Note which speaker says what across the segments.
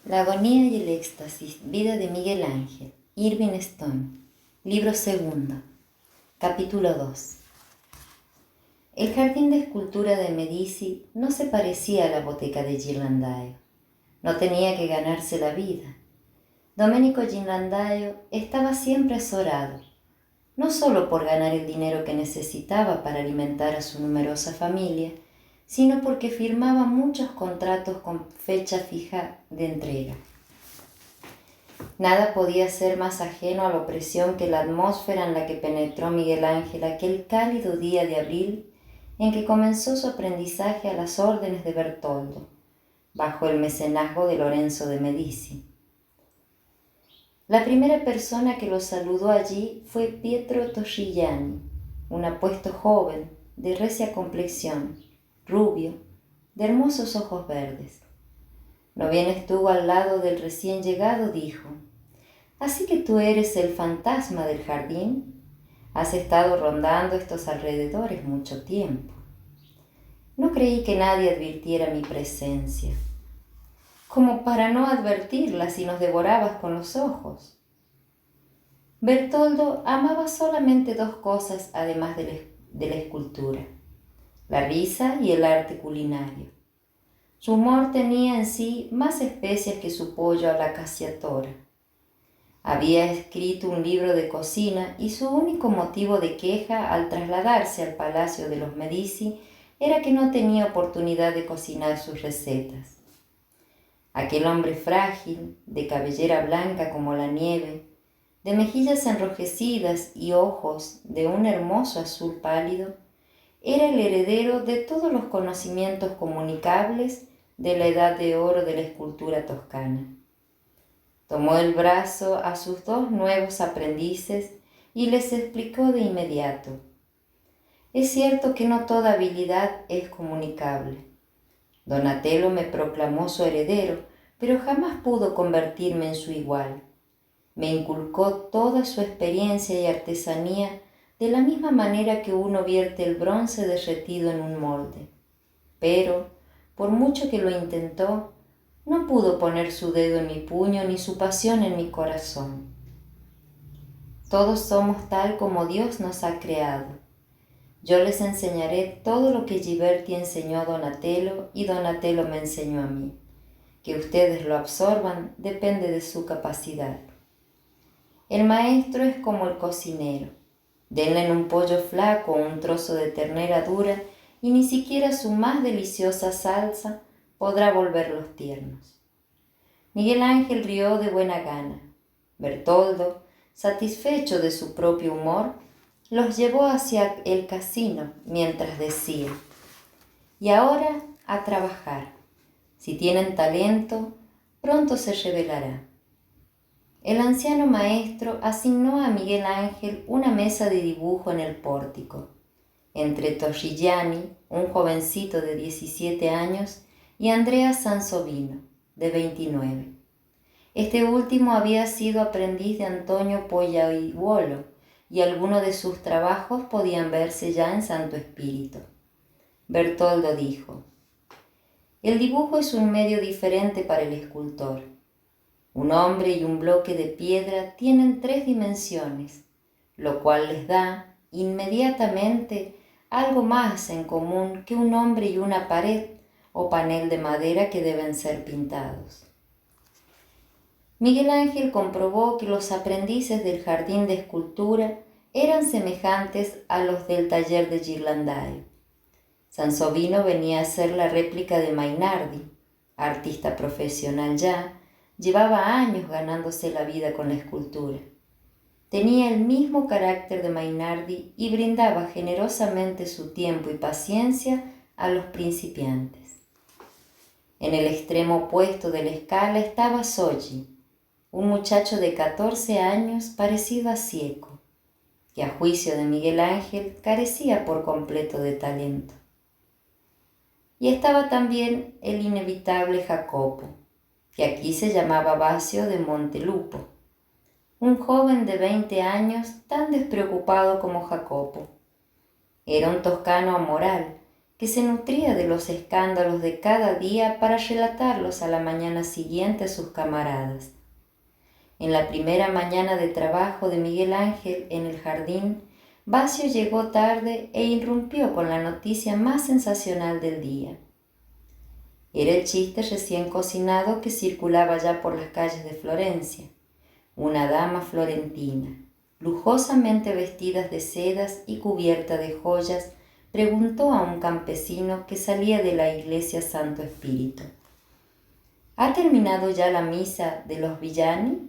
Speaker 1: La agonía y el éxtasis, vida de Miguel Ángel, Irving Stone, libro segundo, capítulo 2. El jardín de escultura de Medici no se parecía a la boteca de Ghirlandaio. No tenía que ganarse la vida. Domenico Ghirlandaio estaba siempre azorado, no solo por ganar el dinero que necesitaba para alimentar a su numerosa familia, sino porque firmaba muchos contratos con fecha fija de entrega. Nada podía ser más ajeno a la opresión que la atmósfera en la que penetró Miguel Ángel aquel cálido día de abril en que comenzó su aprendizaje a las órdenes de Bertoldo, bajo el mecenazgo de Lorenzo de Medici. La primera persona que lo saludó allí fue Pietro Torrigiani, un apuesto joven, de recia complexión, rubio, de hermosos ojos verdes. No bien estuvo al lado del recién llegado, dijo: «¿Así que tú eres el fantasma del jardín? Has estado rondando estos alrededores mucho tiempo. No creí que nadie advirtiera mi presencia. Como para no advertirla si nos devorabas con los ojos». Bertoldo amaba solamente dos cosas además de la escultura: la risa y el arte culinario. Su humor tenía en sí más especias que su pollo a la cacciatora. Había escrito un libro de cocina y su único motivo de queja al trasladarse al palacio de los Medici era que no tenía oportunidad de cocinar sus recetas. Aquel hombre frágil, de cabellera blanca como la nieve, de mejillas enrojecidas y ojos de un hermoso azul pálido, era el heredero de todos los conocimientos comunicables de la edad de oro de la escultura toscana. Tomó el brazo a sus dos nuevos aprendices y les explicó de inmediato: «Es cierto que no toda habilidad es comunicable. Donatello me proclamó su heredero, pero jamás pudo convertirme en su igual. Me inculcó toda su experiencia y artesanía de la misma manera que uno vierte el bronce derretido en un molde. Pero, por mucho que lo intentó, no pudo poner su dedo en mi puño ni su pasión en mi corazón. Todos somos tal como Dios nos ha creado. Yo les enseñaré todo lo que Ghiberti enseñó a Donatello y Donatello me enseñó a mí. Que ustedes lo absorban depende de su capacidad. El maestro es como el cocinero. Denle un pollo flaco o un trozo de ternera dura y ni siquiera su más deliciosa salsa podrá volverlos tiernos». Miguel Ángel rió de buena gana. Bertoldo, satisfecho de su propio humor, los llevó hacia el casino mientras decía: «Y ahora a trabajar. Si tienen talento, pronto se revelará». El anciano maestro asignó a Miguel Ángel una mesa de dibujo en el pórtico, entre Torrigiani, un jovencito de 17 años, y Andrea Sansovino, de 29. Este último había sido aprendiz de Antonio Pollaiuolo, y algunos de sus trabajos podían verse ya en Santo Espíritu. Bertoldo dijo: «El dibujo es un medio diferente para el escultor. Un hombre y un bloque de piedra tienen 3 dimensiones, lo cual les da inmediatamente algo más en común que un hombre y una pared o panel de madera que deben ser pintados». Miguel Ángel comprobó que los aprendices del jardín de escultura eran semejantes a los del taller de Ghirlandaio. Sansovino venía a ser la réplica de Mainardi, artista profesional ya. Llevaba años ganándose la vida con la escultura. Tenía el mismo carácter de Mainardi y brindaba generosamente su tiempo y paciencia a los principiantes. En el extremo opuesto de la escala estaba Soggi, un muchacho de 14 años parecido a Cieco, que a juicio de Miguel Ángel carecía por completo de talento. Y estaba también el inevitable Jacopo, que aquí se llamaba Baccio de Montelupo, un joven de 20 años tan despreocupado como Jacopo. Era un toscano amoral que se nutría de los escándalos de cada día para relatarlos a la mañana siguiente a sus camaradas. En la primera mañana de trabajo de Miguel Ángel en el jardín, Bacio llegó tarde e irrumpió con la noticia más sensacional del día. Era el chiste recién cocinado que circulaba ya por las calles de Florencia. Una dama florentina, lujosamente vestida de sedas y cubierta de joyas, preguntó a un campesino que salía de la iglesia Santo Espíritu: ¿Ha terminado ya la misa de los Villani?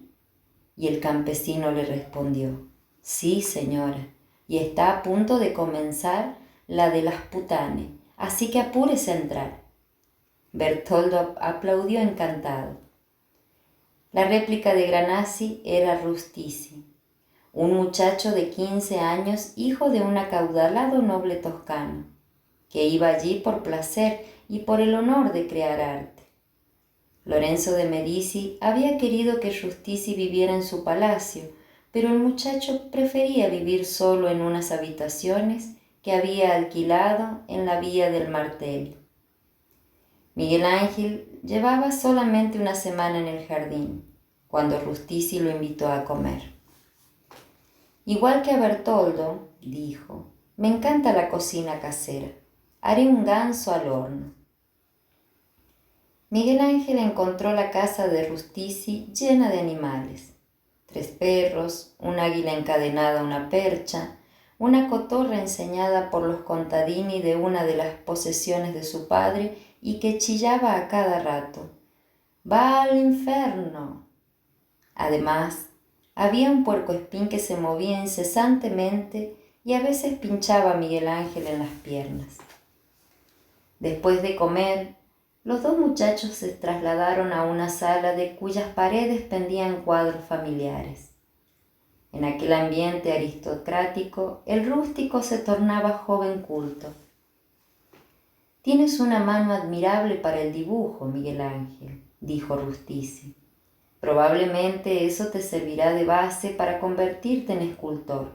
Speaker 1: Y el campesino le respondió: Sí, señora, y está a punto de comenzar la de las Putane, así que apúrese a entrar. Bertoldo aplaudió encantado. La réplica de Granassi era Rustici, un muchacho de 15 años, hijo de un acaudalado noble toscano, que iba allí por placer y por el honor de crear arte. Lorenzo de Medici había querido que Rustici viviera en su palacio, pero el muchacho prefería vivir solo en unas habitaciones que había alquilado en la vía del Martelli. Miguel Ángel llevaba solamente una semana en el jardín, cuando Rustici lo invitó a comer. Igual que a Bertoldo, dijo, me encanta la cocina casera. Haré un ganso al horno. Miguel Ángel encontró la casa de Rustici llena de animales: 3 perros, un águila encadenada a una percha, una cotorra enseñada por los contadini de una de las posesiones de su padre y que chillaba a cada rato: ¡Va al infierno! Además, había un puercoespín que se movía incesantemente y a veces pinchaba a Miguel Ángel en las piernas. Después de comer, los 2 muchachos se trasladaron a una sala de cuyas paredes pendían cuadros familiares. En aquel ambiente aristocrático, el rústico se tornaba joven culto. Tienes una mano admirable para el dibujo, Miguel Ángel, dijo Rustici. Probablemente eso te servirá de base para convertirte en escultor.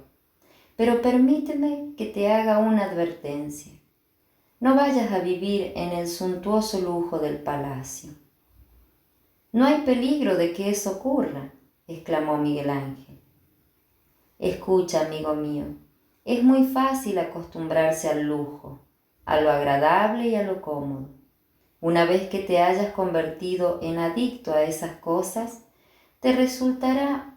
Speaker 1: Pero permíteme que te haga una advertencia. No vayas a vivir en el suntuoso lujo del palacio. No hay peligro de que eso ocurra, exclamó Miguel Ángel. Escucha, amigo mío, es muy fácil acostumbrarse al lujo, a lo agradable y a lo cómodo. Una vez que te hayas convertido en adicto a esas cosas, te resultará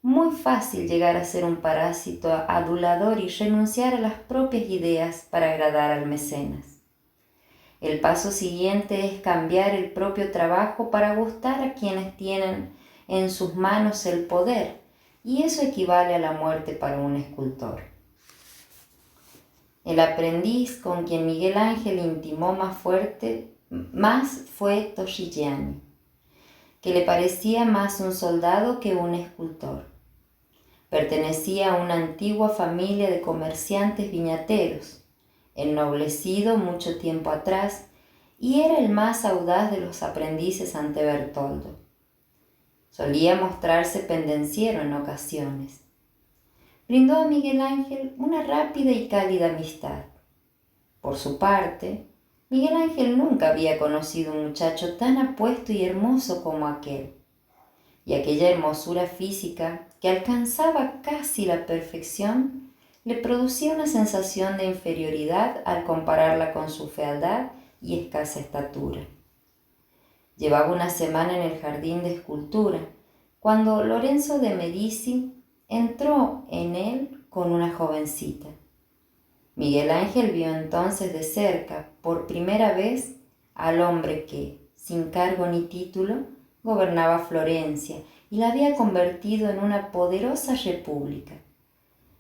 Speaker 1: muy fácil llegar a ser un parásito adulador y renunciar a las propias ideas para agradar al mecenas. El paso siguiente es cambiar el propio trabajo para gustar a quienes tienen en sus manos el poder, y eso equivale a la muerte para un escultor. El aprendiz con quien Miguel Ángel intimó más fue Torrigiani, que le parecía más un soldado que un escultor. Pertenecía a una antigua familia de comerciantes viñateros, ennoblecido mucho tiempo atrás, y era el más audaz de los aprendices ante Bertoldo. Solía mostrarse pendenciero en ocasiones. Brindó a Miguel Ángel una rápida y cálida amistad. Por su parte, Miguel Ángel nunca había conocido un muchacho tan apuesto y hermoso como aquel, y aquella hermosura física, que alcanzaba casi la perfección, le producía una sensación de inferioridad al compararla con su fealdad y escasa estatura. Llevaba una semana en el jardín de escultura, cuando Lorenzo de Medici entró en él con una jovencita. Miguel Ángel vio entonces de cerca, por primera vez, al hombre que, sin cargo ni título, gobernaba Florencia y la había convertido en una poderosa república,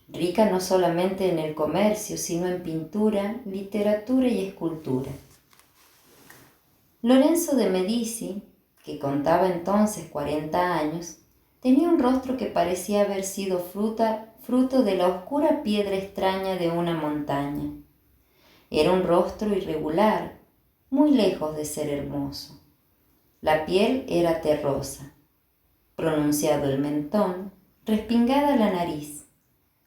Speaker 1: rica no solamente en el comercio, sino en pintura, literatura y escultura. Lorenzo de Medici, que contaba entonces 40 años, tenía un rostro que parecía haber sido fruto de la oscura piedra extraña de una montaña. Era un rostro irregular, muy lejos de ser hermoso. La piel era terrosa, pronunciado el mentón, respingada la nariz,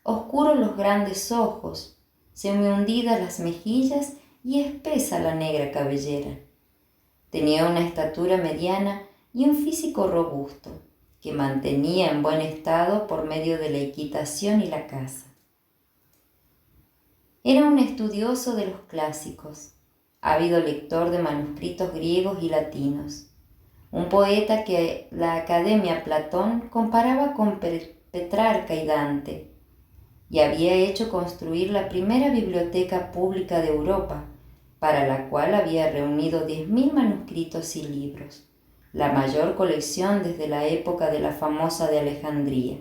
Speaker 1: oscuros los grandes ojos, semihundidas las mejillas y espesa la negra cabellera. Tenía una estatura mediana y un físico robusto, que mantenía en buen estado por medio de la equitación y la caza. Era un estudioso de los clásicos, ávido lector de manuscritos griegos y latinos, un poeta que la Academia Platón comparaba con Petrarca y Dante, y había hecho construir la primera biblioteca pública de Europa, para la cual había reunido 10.000 manuscritos y libros, la mayor colección desde la época de la famosa de Alejandría.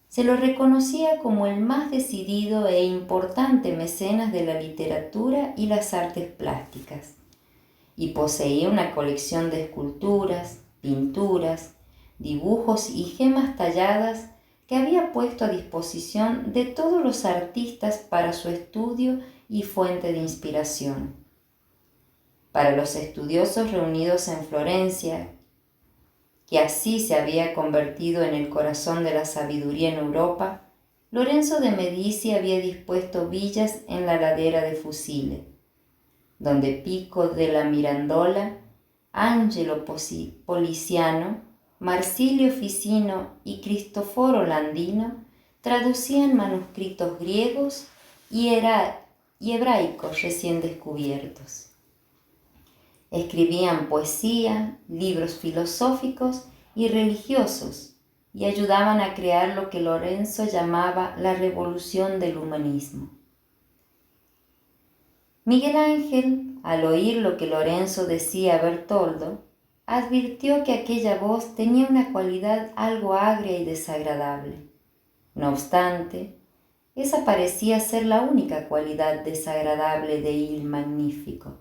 Speaker 1: Se lo reconocía como el más decidido e importante mecenas de la literatura y las artes plásticas, y poseía una colección de esculturas, pinturas, dibujos y gemas talladas que había puesto a disposición de todos los artistas para su estudio y fuente de inspiración. Para los estudiosos reunidos en Florencia, que así se había convertido en el corazón de la sabiduría en Europa, Lorenzo de Medici había dispuesto villas en la ladera de Fusile, donde Pico della Mirandola, Angelo Poliziano, Marsilio Ficino y Cristoforo Landino traducían manuscritos griegos y hebraicos recién descubiertos. Escribían poesía, libros filosóficos y religiosos y ayudaban a crear lo que Lorenzo llamaba la revolución del humanismo. Miguel Ángel, al oír lo que Lorenzo decía a Bertoldo, advirtió que aquella voz tenía una cualidad algo agria y desagradable. No obstante, esa parecía ser la única cualidad desagradable de Il Magnífico,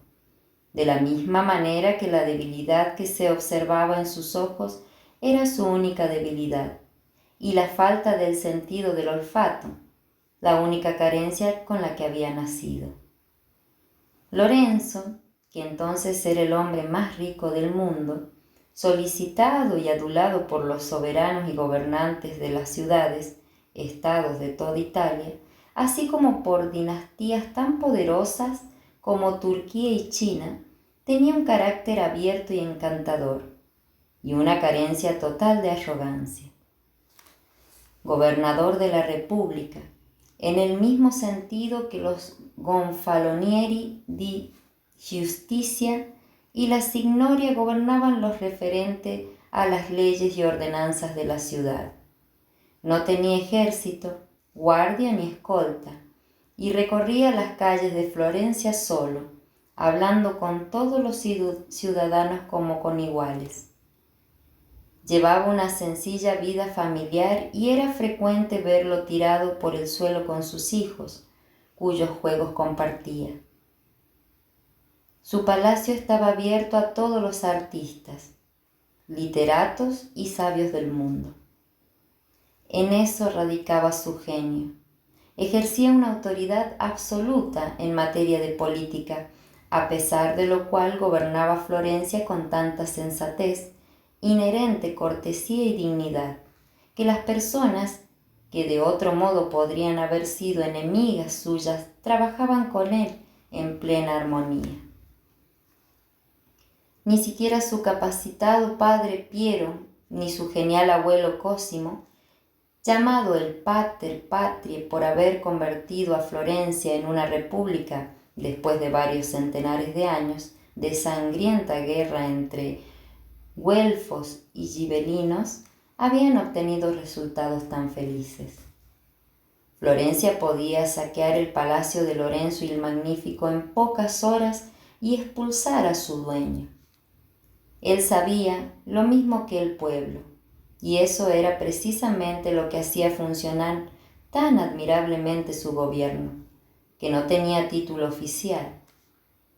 Speaker 1: de la misma manera que la debilidad que se observaba en sus ojos era su única debilidad, y la falta del sentido del olfato, la única carencia con la que había nacido. Lorenzo, que entonces era el hombre más rico del mundo, solicitado y adulado por los soberanos y gobernantes de las ciudades, estados de toda Italia, así como por dinastías tan poderosas como Turquía y China, tenía un carácter abierto y encantador, y una carencia total de arrogancia. Gobernador de la República, en el mismo sentido que los Gonfalonieri di Giustizia y la Signoria gobernaban los referente a las leyes y ordenanzas de la ciudad. No tenía ejército, guardia ni escolta, y recorría las calles de Florencia solo, hablando con todos los ciudadanos como con iguales. Llevaba una sencilla vida familiar y era frecuente verlo tirado por el suelo con sus hijos, cuyos juegos compartía. Su palacio estaba abierto a todos los artistas, literatos y sabios del mundo. En eso radicaba su genio. Ejercía una autoridad absoluta en materia de política, a pesar de lo cual gobernaba Florencia con tanta sensatez, inherente cortesía y dignidad, que las personas que de otro modo podrían haber sido enemigas suyas trabajaban con él en plena armonía. Ni siquiera su capacitado padre Piero, ni su genial abuelo Cosimo, llamado el Pater Patriae por haber convertido a Florencia en una república después de varios centenares de años de sangrienta guerra entre güelfos y gibelinos, habían obtenido resultados tan felices. Florencia podía saquear el palacio de Lorenzo el Magnífico en pocas horas y expulsar a su dueño. Él sabía lo mismo que el pueblo, y eso era precisamente lo que hacía funcionar tan admirablemente su gobierno, que no tenía título oficial,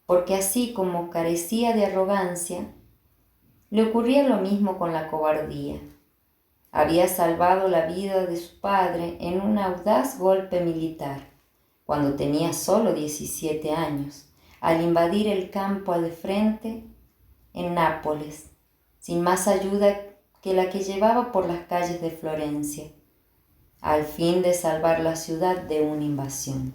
Speaker 1: porque así como carecía de arrogancia, le ocurría lo mismo con la cobardía. Había salvado la vida de su padre en un audaz golpe militar, cuando tenía solo 17 años, al invadir el campo de frente en Nápoles, sin más ayuda que la que llevaba por las calles de Florencia, al fin de salvar la ciudad de una invasión.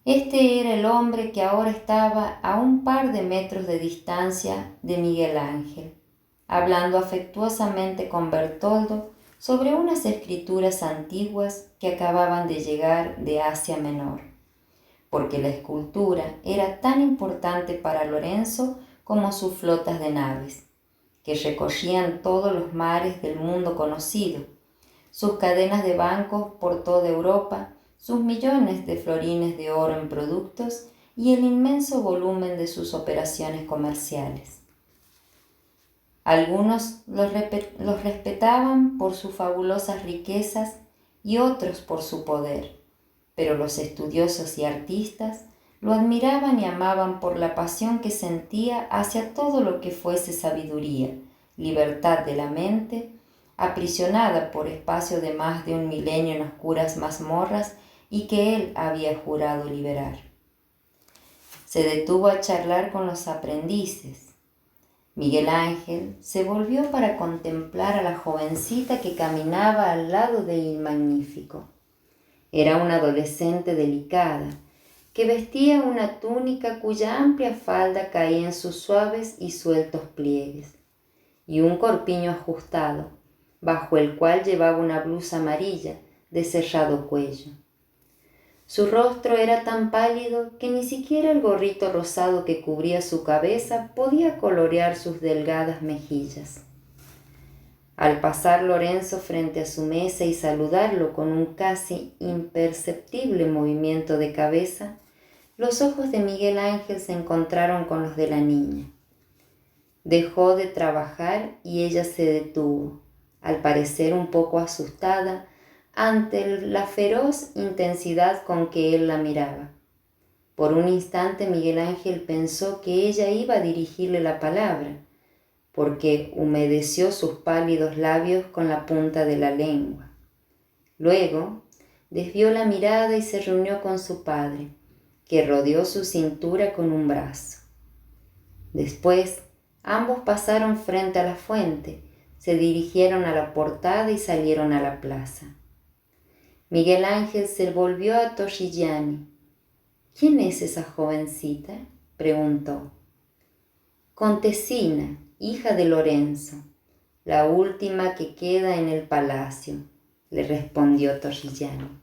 Speaker 1: Este era el hombre que ahora estaba a un par de metros de distancia de Miguel Ángel, hablando afectuosamente con Bertoldo sobre unas escrituras antiguas que acababan de llegar de Asia Menor, porque la escultura era tan importante para Lorenzo como sus flotas de naves, que recorrían todos los mares del mundo conocido, sus cadenas de bancos por toda Europa, sus millones de florines de oro en productos y el inmenso volumen de sus operaciones comerciales. Algunos los respetaban por sus fabulosas riquezas y otros por su poder, pero los estudiosos y artistas lo admiraban y amaban por la pasión que sentía hacia todo lo que fuese sabiduría, libertad de la mente, aprisionada por espacio de más de un milenio en oscuras mazmorras y que él había jurado liberar. Se detuvo a charlar con los aprendices. Miguel Ángel se volvió para contemplar a la jovencita que caminaba al lado del magnífico. Era una adolescente delicada, que vestía una túnica cuya amplia falda caía en sus suaves y sueltos pliegues, y un corpiño ajustado, bajo el cual llevaba una blusa amarilla de cerrado cuello. Su rostro era tan pálido que ni siquiera el gorrito rosado que cubría su cabeza podía colorear sus delgadas mejillas. Al pasar Lorenzo frente a su mesa y saludarlo con un casi imperceptible movimiento de cabeza, los ojos de Miguel Ángel se encontraron con los de la niña. Dejó de trabajar y ella se detuvo, al parecer un poco asustada ante la feroz intensidad con que él la miraba. Por un instante Miguel Ángel pensó que ella iba a dirigirle la palabra, porque humedeció sus pálidos labios con la punta de la lengua. Luego desvió la mirada y se reunió con su padre, que rodeó su cintura con un brazo. Después, ambos pasaron frente a la fuente, se dirigieron a la portada y salieron a la plaza. Miguel Ángel se volvió a Torrigiani. «¿Quién es esa jovencita?», preguntó. «Contesina, hija de Lorenzo, la última que queda en el palacio», le respondió Torrigiani.